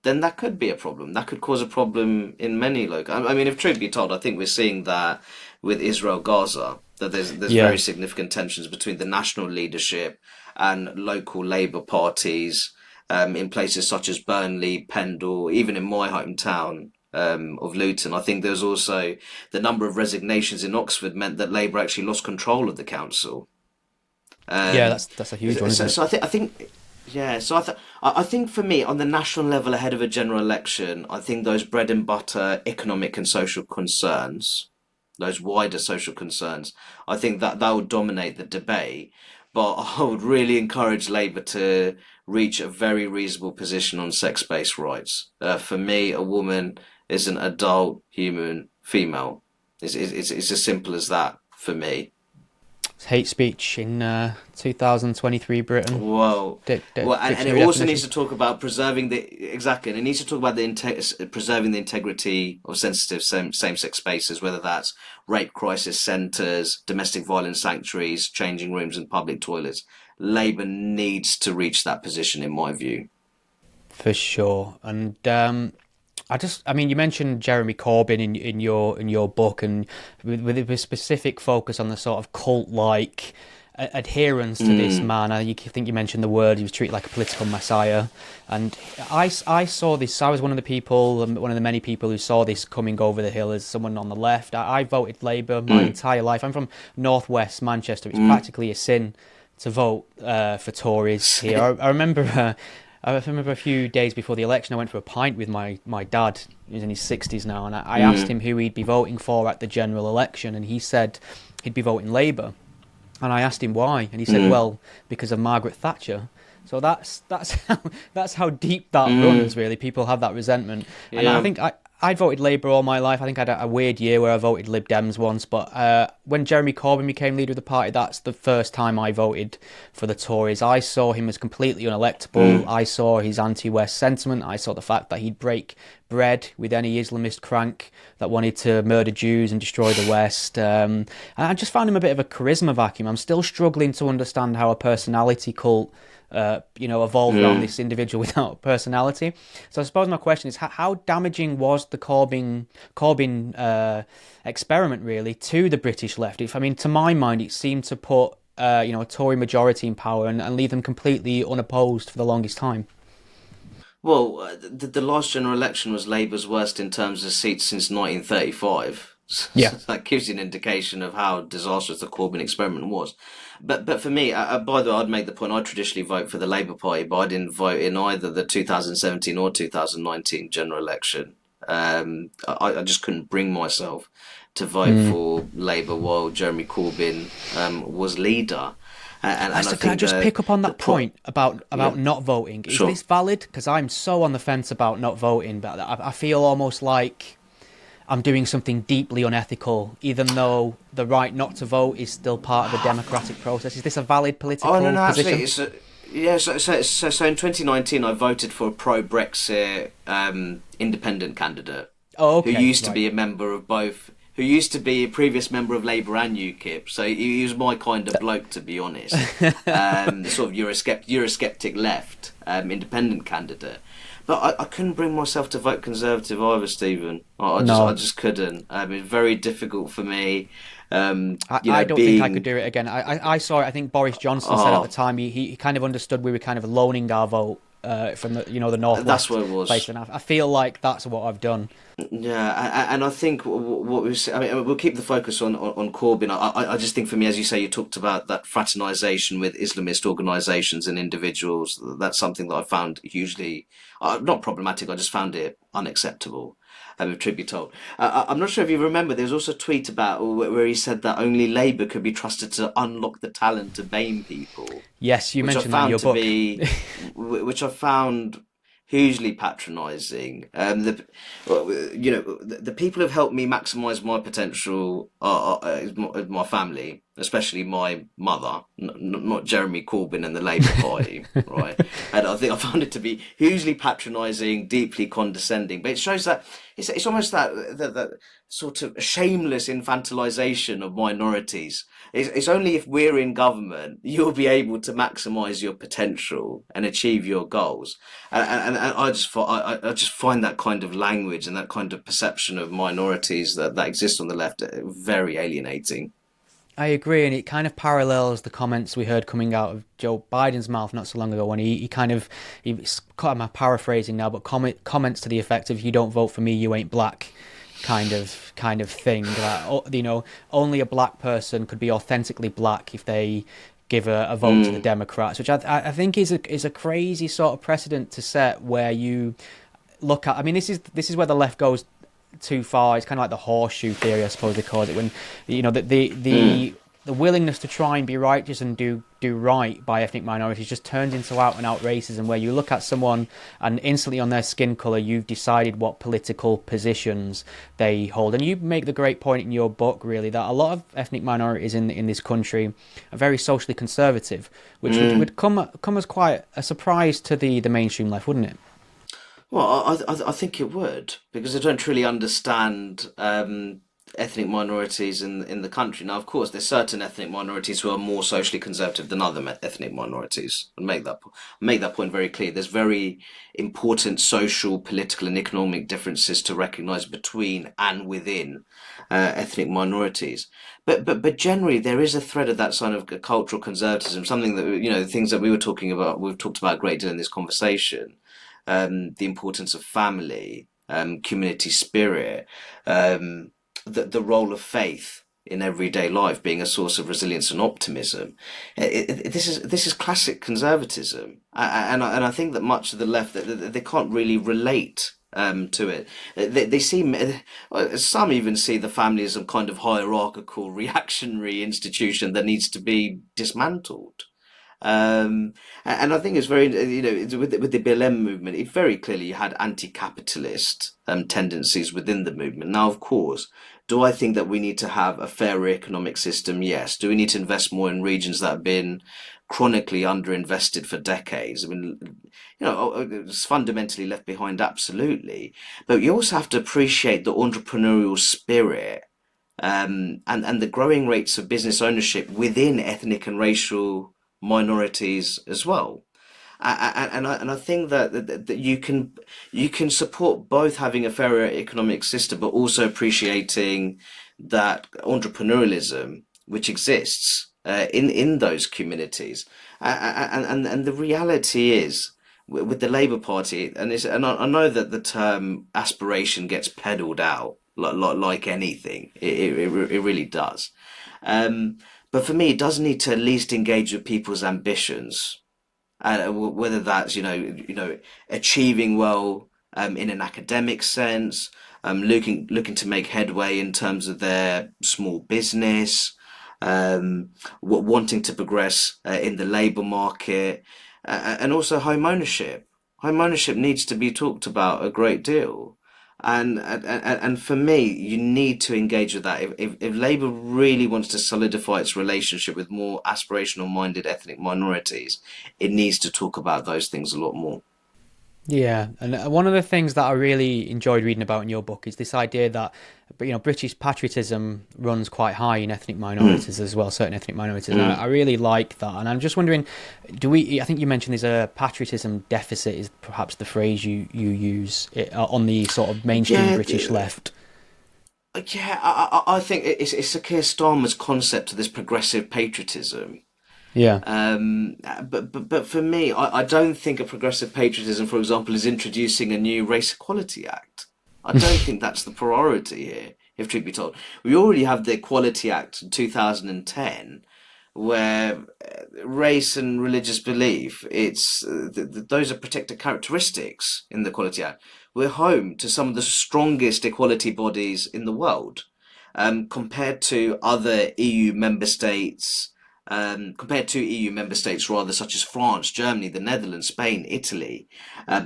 then that could be a problem. That could cause a problem in many I mean, if truth be told, I think we're seeing that with Israel Gaza, that there's very significant tensions between the national leadership and local Labour parties in places such as Burnley, Pendle, even in my hometown of Luton. I think there's also the number of resignations in Oxford meant that Labour actually lost control of the council. That's a huge one. So I think. Yeah, so I think for me, on the national level ahead of a general election, I think those bread and butter economic and social concerns, those wider social concerns, I think that would dominate the debate. But I would really encourage Labour to reach a very reasonable position on sex-based rights. For me, a woman is an adult human female. It's as simple as that for me. Hate speech in 2023 Britain. Well, and it also needs to talk about preserving and it needs to talk about preserving the integrity of sensitive same-sex spaces, whether that's rape crisis centres, domestic violence sanctuaries, changing rooms and public toilets. Labour needs to reach that position, in my view. For sure. And I mean, you mentioned Jeremy Corbyn in your book, and with a specific focus on the sort of cult-like adherence to this man. I think you mentioned the word, he was treated like a political messiah. And I saw this, I was one of the many people who saw this coming over the hill as someone on the left. I voted Labour my entire life. I'm from northwest Manchester. It's practically a sin to vote for Tories here. I remember a few days before the election, I went for a pint with my dad, who's in his 60s now, and I asked him who he'd be voting for at the general election, and he said he'd be voting Labour. And I asked him why, and he said, well, because of Margaret Thatcher. So that's how deep that runs, really. People have that resentment. Yeah. And I think I voted Labour all my life. I think I had a weird year where I voted Lib Dems once, but when Jeremy Corbyn became leader of the party, that's the first time I voted for the Tories. I saw him as completely unelectable. I saw his anti-West sentiment. I saw the fact that he'd break bread with any Islamist crank that wanted to murder Jews and destroy the West. And I just found him a bit of a charisma vacuum. I'm still struggling to understand how a personality cult evolved around this individual without a personality. So I suppose my question is, how damaging was the Corbyn experiment really to the British left? I mean, to my mind, it seemed to put a Tory majority in power and leave them completely unopposed for the longest time. Well, the last general election was Labour's worst in terms of seats since 1935. Yeah. So that gives you an indication of how disastrous the Corbyn experiment was. But for me, by the way, I'd make the point, I traditionally vote for the Labour Party, but I didn't vote in either the 2017 or 2019 general election. I just couldn't bring myself to vote for Labour while Jeremy Corbyn was leader. And I think, can I just pick up on that point about not voting? Is this valid? Because I'm so on the fence about not voting, but I feel almost like I'm doing something deeply unethical, even though the right not to vote is still part of the democratic process. Is this a valid political position? So in 2019, I voted for a pro-Brexit independent candidate who used to be a member of both, who used to be a previous member of Labour and UKIP. So he was my kind of bloke, to be honest. The sort of Eurosceptic left independent candidate. But I couldn't bring myself to vote Conservative either, Stephen. I No, just couldn't. It's very difficult for me. I don't think I could Being do it again. I saw it. I think Boris Johnson said at the oh, time he kind of understood we were kind of loaning our vote from the the that's northwest what it place, was. and I feel like that's what I've done. Yeah, and I think what we I mean, we'll keep the focus on Corbyn. I just think for me, as you say, you talked about that fraternization with Islamist organizations and individuals. That's something that I found hugely not problematic. I just found it unacceptable. If truth be told, I'm not sure if you remember. There's also a tweet about where he said that only Labour could be trusted to unlock the talent to BAME people, Yes, you which I mentioned that in found your to book. be, which I found hugely patronising. The people who've helped me maximise my potential is my family, especially my mother, not Jeremy Corbyn and the Labour Party, right? And I think I found it to be hugely patronising, deeply condescending. But it shows that it's almost that sort of shameless infantilization of minorities. It's only if we're in government you'll be able to maximise your potential and achieve your goals. And I just find that kind of language and that kind of perception of minorities that exists on the left very alienating. I agree, and it kind of parallels the comments we heard coming out of Joe Biden's mouth not so long ago when he kind of I'm paraphrasing now, but comments to the effect of "You don't vote for me, you ain't black," kind of thing. That only a black person could be authentically black if they give a vote to the Mm, Democrats, which I think is a crazy sort of precedent to set where you look at. I mean, this is where the left goes too far. It's kind of like the horseshoe theory, I suppose they call it, when mm. the willingness to try and be righteous and do right by ethnic minorities just turns into out and out racism, where you look at someone and instantly on their skin color you've decided what political positions they hold. And you make the great point in your book, really, that a lot of ethnic minorities in this country are very socially conservative, which would come as quite a surprise to the mainstream left, wouldn't it? Well, I think it would because I don't really understand ethnic minorities in the country. Now, of course, there's certain ethnic minorities who are more socially conservative than other ethnic minorities. And make that point very clear. There's very important social, political, and economic differences to recognise between and within ethnic minorities. But generally, there is a thread of that sort of cultural conservatism. Something that things that we were talking about. We've talked about a great deal in this conversation, the importance of family, community spirit, the role of faith in everyday life being a source of resilience and optimism. This is classic conservatism, and I think that much of the left they can't really relate to it. They seem some even see the family as some kind of hierarchical reactionary institution that needs to be dismantled. And I think it's very, with the BLM movement, it very clearly had anti-capitalist tendencies within the movement. Now, of course, do I think that we need to have a fairer economic system? Yes. Do we need to invest more in regions that have been chronically underinvested for decades? I mean, it's fundamentally left behind, absolutely. But you also have to appreciate the entrepreneurial spirit and the growing rates of business ownership within ethnic and racial minorities as well. And I think that you can support both having a fairer economic system, but also appreciating that entrepreneurialism which exists in those communities. And the reality is, with the Labour Party, and I know that the term aspiration gets peddled out like anything. It really does. Um, but for me, it does need to at least engage with people's ambitions, whether that's achieving well in an academic sense, looking to make headway in terms of their small business, wanting to progress in the labour market, and also home ownership. Home ownership needs to be talked about a great deal. And for me, you need to engage with that. If Labour really wants to solidify its relationship with more aspirational minded ethnic minorities, it needs to talk about those things a lot more. Yeah, and one of the things that I really enjoyed reading about in your book is this idea that, British patriotism runs quite high in ethnic Mm. minorities as well, certain ethnic minorities. And I Mm. really like that. And I'm just wondering, I think you mentioned there's a patriotism deficit is perhaps the phrase you use on the sort of mainstream Yeah, British left. yeah. I think it's a Keir Starmer's concept of this progressive patriotism. Yeah. But for me, I don't think a progressive patriotism, for example, is introducing a new race equality act. I don't think that's the priority here, if truth be told. We already have the Equality Act in 2010, where race and religious belief, those are protected characteristics in the Equality Act. We're home to some of the strongest equality bodies in the world, compared to other EU member states. Compared to EU member states rather, such as France, Germany, the Netherlands, Spain, Italy,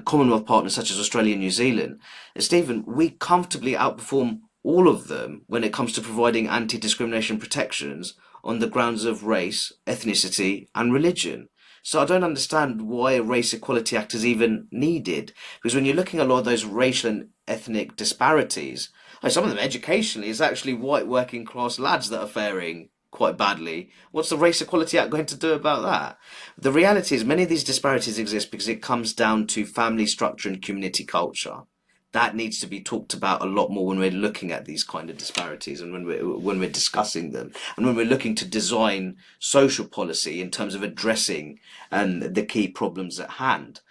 Commonwealth partners such as Australia and New Zealand. And Stephen, we comfortably outperform all of them when it comes to providing anti-discrimination protections on the grounds of race, ethnicity, and religion. So I don't understand why a Race Equality Act is even needed. Because when you're looking at a lot of those racial and ethnic disparities, like some of them educationally, it's actually white working class lads that are faring quite badly. What's the Race Equality Act going to do about that? The reality is many of these disparities exist because it comes down to family structure and community culture. That needs to be talked about a lot more when we're looking at these kind of disparities and when we're discussing them and when we're looking to design social policy in terms of addressing the key problems at hand.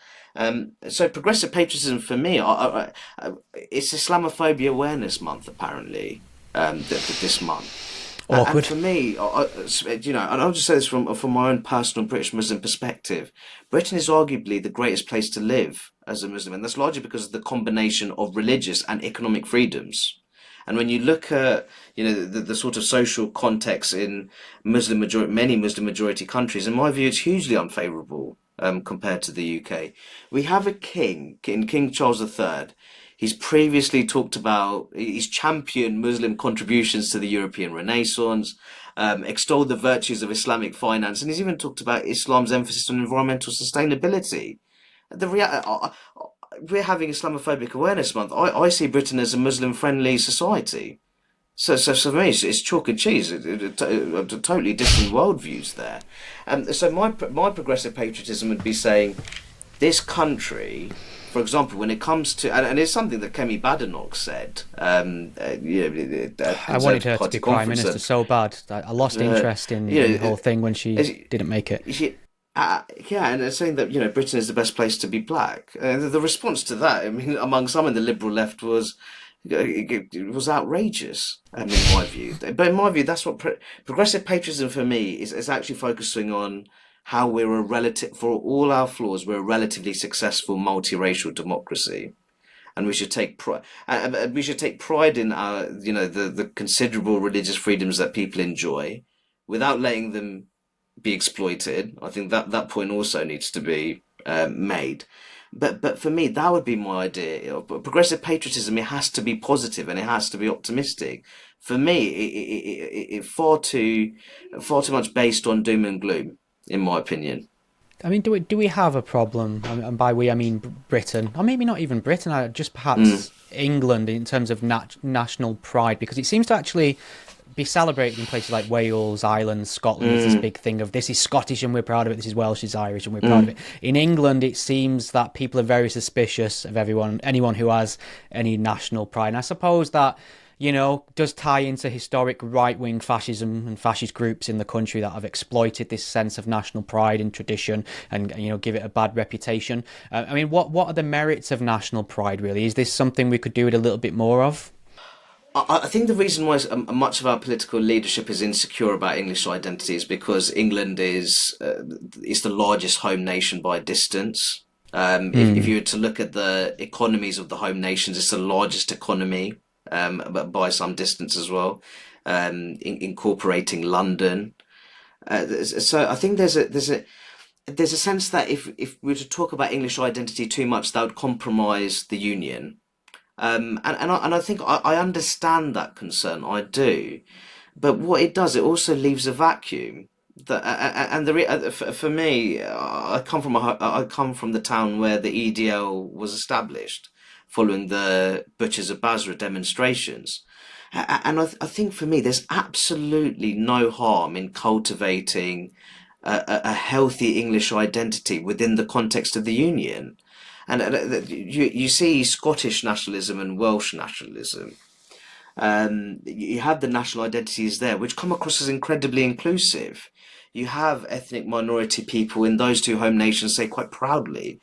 So progressive patriotism for me, it's Islamophobia Awareness Month apparently, this month. And Awkward. for me, and I'll just say this from my own personal British Muslim perspective, Britain is arguably the greatest place to live as a Muslim, and that's largely because of the combination of religious and economic freedoms. And when you look at, the sort of social context in many Muslim majority countries, in my view, it's hugely unfavourable compared to the UK. We have a king, King Charles III. He's championed Muslim contributions to the European Renaissance, extolled the virtues of Islamic finance, and he's even talked about Islam's emphasis on environmental sustainability. The rea- we're having Islamophobic Awareness Month. I see Britain as a Muslim-friendly society. So for me, it's chalk and cheese. Totally different worldviews there. So my progressive patriotism would be saying this country, for example, when it comes to, and it's something that Kemi Badenoch said, at I wanted Conservative her to be Party prime conference, minister that so bad. I lost uh, interest in you the know, whole thing when she as, didn't make it. she, yeah, and it's saying that Britain is the best place to be black. The response to that, I mean, among some in the liberal left was outrageous. In my view, but in my view, that's what progressive patriotism for me is actually focusing on how we're a relative, for all our flaws, we're a relatively successful multiracial democracy, and we should take pride. And we should take pride in our, the considerable religious freedoms that people enjoy, without letting them be exploited. I think that point also needs to be made. But for me, that would be my idea. Progressive patriotism, it has to be positive and it has to be optimistic. For me, it far too much based on doom and gloom, in my opinion. I mean, do we have a problem? And by we, I mean Britain, or maybe not even Britain. Just Mm, perhaps England in terms of national pride, because it seems to actually be celebrated in places like Wales, Ireland, Scotland. There's this mm, big thing of this is Scottish and we're proud of it. This is Welsh, is Irish, and we're proud of mm. it. In England, it seems that people are very suspicious of anyone who has any national pride. And I suppose that does tie into historic right wing fascism and fascist groups in the country that have exploited this sense of national pride and tradition and, give it a bad reputation. I mean, what are the merits of national pride, really? Is this something we could do it a little bit more of? I think the reason why much of our political leadership is insecure about English identity is because England is the largest home nation by distance. If Mm. you were to look at the economies of the home nations, it's the largest economy, but by some distance as well, incorporating London. So I think there's a sense that if we were to talk about English identity too much, that would compromise the union. And I think I understand that concern. I do. But what it does, it also leaves a vacuum. For me, I come from the town where the EDL was established, following the Butchers of Basra demonstrations, I think for me, there's absolutely no harm in cultivating a healthy English identity within the context of the Union. And you see Scottish nationalism and Welsh nationalism. You have the national identities there, which come across as incredibly inclusive. You have ethnic minority people in those two home nations say quite proudly,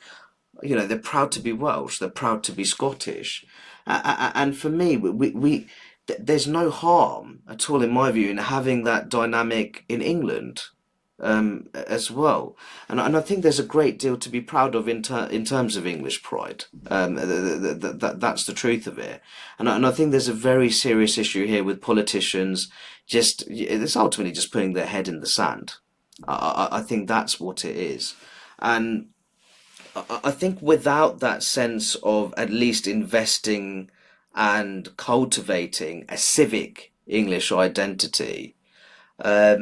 they're proud to be Welsh, they're proud to be Scottish. And for me, there's no harm at all, in my view, in having that dynamic in England as well. And I think there's a great deal to be proud of in terms of English pride. That's the truth of it. And I think there's a very serious issue here with politicians. It's ultimately just putting their head in the sand. I think that's what it is. And I think without that sense of at least investing and cultivating a civic English identity, I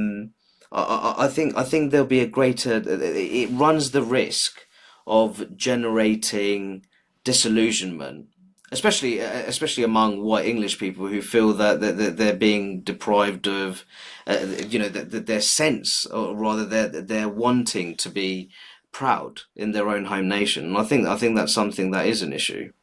think there'll be a greater. It runs the risk of generating disillusionment, especially among white English people who feel that they're being deprived of, their sense, or rather their wanting to be proud in their own home nation. And I think that's something that is an issue.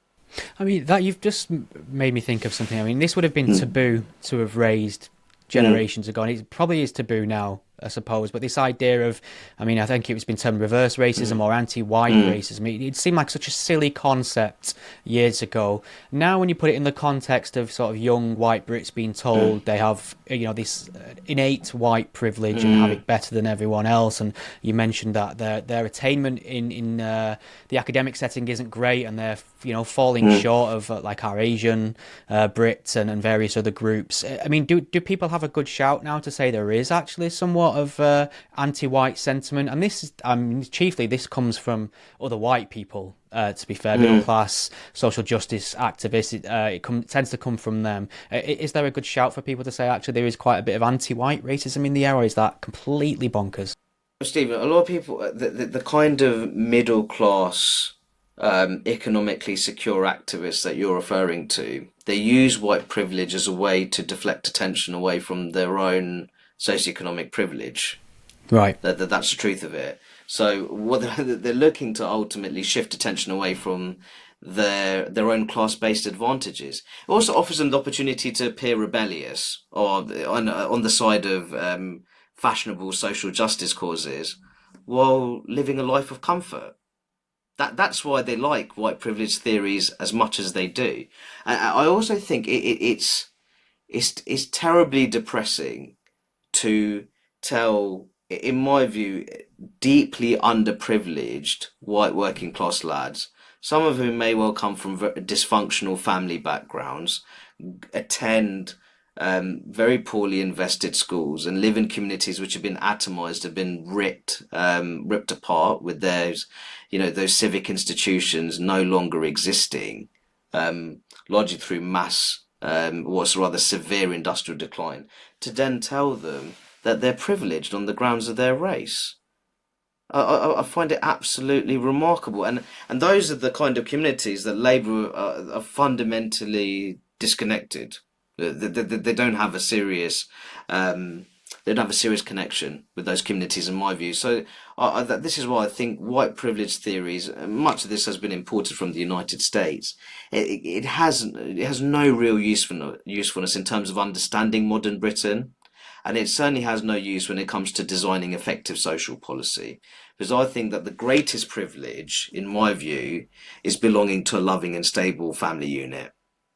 I mean, that you've just made me think of something. I mean, this would have been taboo to have raised generations ago, and it probably is taboo now, I suppose. But this idea of, I mean, I think it was been termed reverse racism or anti-white racism. It seemed like such a silly concept years ago. Now, when you put it in the context of sort of young white Brits being told they have, this innate white privilege and have it better than everyone else, and you mentioned that their attainment in the academic setting isn't great, and they're falling short of like our Asian Brits and various other groups. I mean, do people have a good shout now to say there is actually somewhat of anti-white sentiment? And this is, chiefly this comes from other white people. To be fair, middle class social justice activists, it tends to come from them. Is there a good shout for people to say actually there is quite a bit of anti-white racism in the air, or is that completely bonkers? Stephen, a lot of people, the kind of middle class, economically secure activists that you're referring to, they use white privilege as a way to deflect attention away from their own socioeconomic privilege. Right. That's the truth of it. So what they're looking to ultimately shift attention away from their own class-based advantages. It also offers them the opportunity to appear rebellious or on the side of fashionable social justice causes while living a life of comfort. That's why they like white privilege theories as much as they do. And I also think it's terribly depressing to tell, in my view, deeply underprivileged white working class lads, some of whom may well come from dysfunctional family backgrounds, attend very poorly invested schools and live in communities which have been atomized, have been ripped apart, with those civic institutions no longer existing, largely through what's rather severe industrial decline, to then tell them that they're privileged on the grounds of their race. I find it absolutely remarkable, and those are the kind of communities that Labour are fundamentally disconnected. They don't have a serious, connection with those communities, in my view. So this is why I think white privilege theories, much of this has been imported from the United States. It has no real usefulness in terms of understanding modern Britain. And it certainly has no use when it comes to designing effective social policy. Because I think that the greatest privilege, in my view, is belonging to a loving and stable family unit.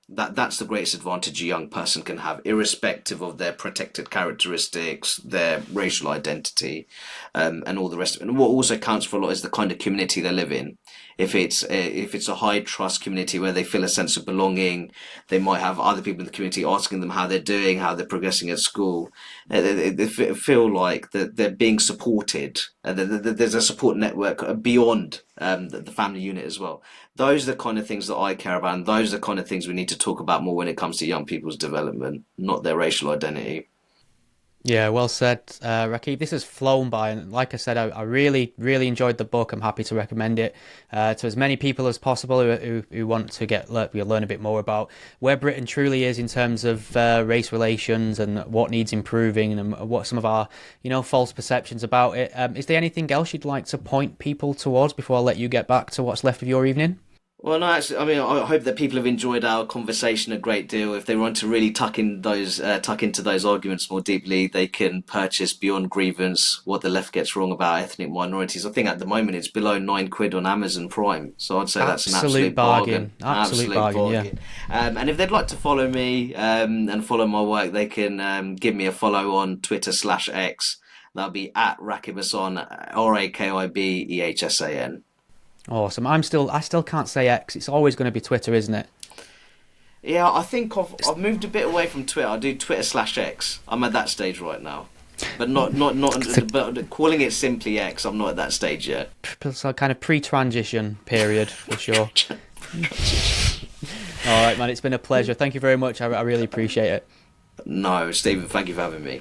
That's the greatest advantage a young person can have, irrespective of their protected characteristics, their racial identity, and all the rest of it. And what also counts for a lot is the kind of community they live in. If it's a high trust community where they feel a sense of belonging, they might have other people in the community asking them how they're doing, how they're progressing at school. They feel like that they're being supported, and there's a support network beyond the family unit as well. Those are the kind of things that I care about, and those are the kind of things we need to talk about more when it comes to young people's development, not their racial identity. Yeah, well said, Rakib. This has flown by, and like I said, I really, really enjoyed the book. I'm happy to recommend it to as many people as possible who want to learn a bit more about where Britain truly is in terms of race relations and what needs improving and what some of our, false perceptions about it. Is there anything else you'd like to point people towards before I let you get back to what's left of your evening? Well, no, actually, I mean, I hope that people have enjoyed our conversation a great deal. If they want to really tuck into those arguments more deeply, they can purchase Beyond Grievance: What the Left Gets Wrong About Ethnic Minorities. I think at the moment it's below £9 on Amazon Prime, so I'd say that's an Absolute absolute bargain. bargain. Absolute bargain, yeah. And if they'd like to follow me and follow my work, they can give me a follow on Twitter/X. That'll be at Rakib Ehsan, RAKIBEHSAN. Awesome. I still can't say X. It's always going to be Twitter, isn't it? Yeah, I think I've moved a bit away from Twitter. I do Twitter/X. I'm at that stage right now, but but calling it simply X. I'm not at that stage yet. So kind of pre-transition period for sure. All right, man. It's been a pleasure. Thank you very much. I really appreciate it. No, Stephen, thank you for having me.